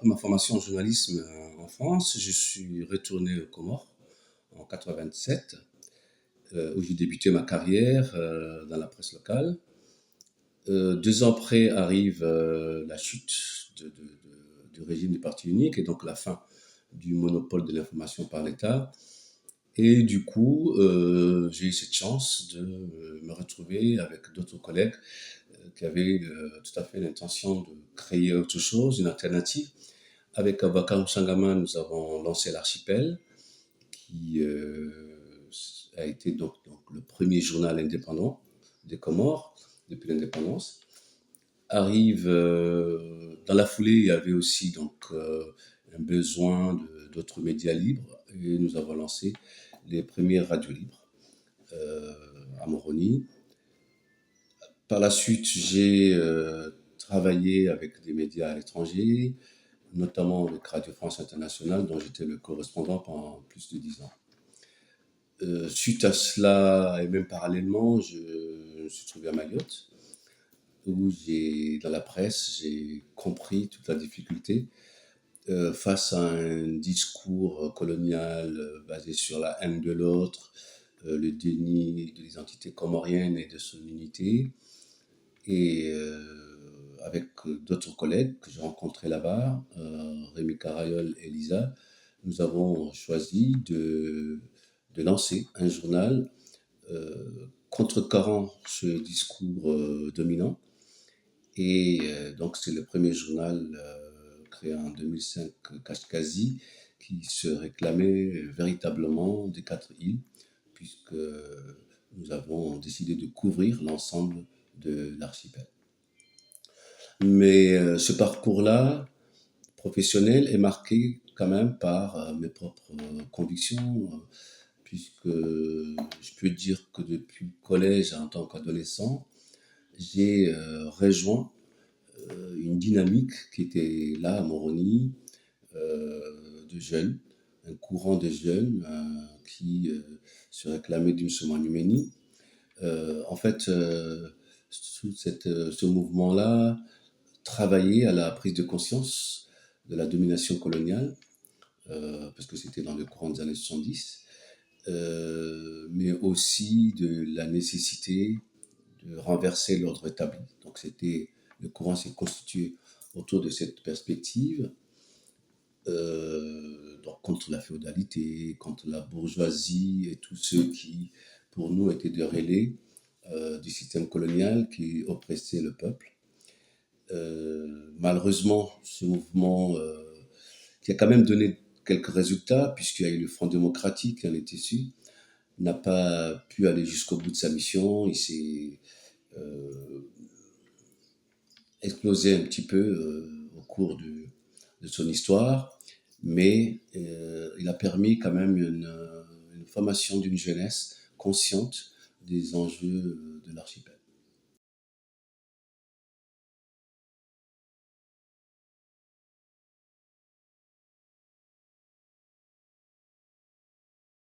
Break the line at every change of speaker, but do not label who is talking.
après ma formation en journalisme en France, je suis retourné aux Comores en 87, où j'ai débuté ma carrière dans la presse locale. 2 ans après arrive la chute du régime du parti unique et donc la fin du monopole de l'information par l'État. Et du coup, j'ai eu cette chance de me retrouver avec d'autres collègues qui avaient tout à fait l'intention de créer autre chose, une alternative. Avec Abakar Sangama, nous avons lancé l'Archipel, qui a été donc le premier journal indépendant des Comores depuis l'indépendance. Arrive dans la foulée, il y avait aussi donc un besoin d'autres médias libres et nous avons lancé les premières radios libres à Moroni. Par la suite, j'ai travaillé avec des médias à l'étranger, notamment avec Radio France Internationale, dont j'étais le correspondant pendant plus de 10 ans. Suite à cela, et même parallèlement, je me suis trouvé à Mayotte, où dans la presse, j'ai compris toute la difficulté face à un discours colonial basé sur la haine de l'autre, le déni de l'identité comorienne et de son unité. Et avec d'autres collègues que j'ai rencontrés là-bas, Rémi Carayol et Lisa, nous avons choisi de lancer un journal contrecarrant ce discours dominant. Et donc, c'est le premier journal créé en 2005, Kashkazi, qui se réclamait véritablement des 4 îles, puisque nous avons décidé de couvrir l'ensemble de l'archipel. Mais ce parcours-là, professionnel, est marqué quand même par mes propres convictions, puisque je peux dire que depuis le collège, en tant qu'adolescent, j'ai rejoint une dynamique qui était là à Moroni, de jeunes, un courant de jeunes qui se réclamaient d'une Somanuménie. En fait, ce mouvement-là travaillait à la prise de conscience de la domination coloniale, parce que c'était dans le courant des années 70, mais aussi de la nécessité de renverser l'ordre établi. Donc le courant s'est constitué autour de cette perspective, donc contre la féodalité, contre la bourgeoisie et tous ceux qui, pour nous, étaient des relais du système colonial qui oppressait le peuple. Malheureusement, ce mouvement, qui a quand même donné quelques résultats, puisqu'il y a eu le Front démocratique qui en est issu, n'a pas pu aller jusqu'au bout de sa mission. Il s'est explosé un petit peu au cours de son histoire, mais il a permis quand même une formation d'une jeunesse consciente des enjeux de l'archipel.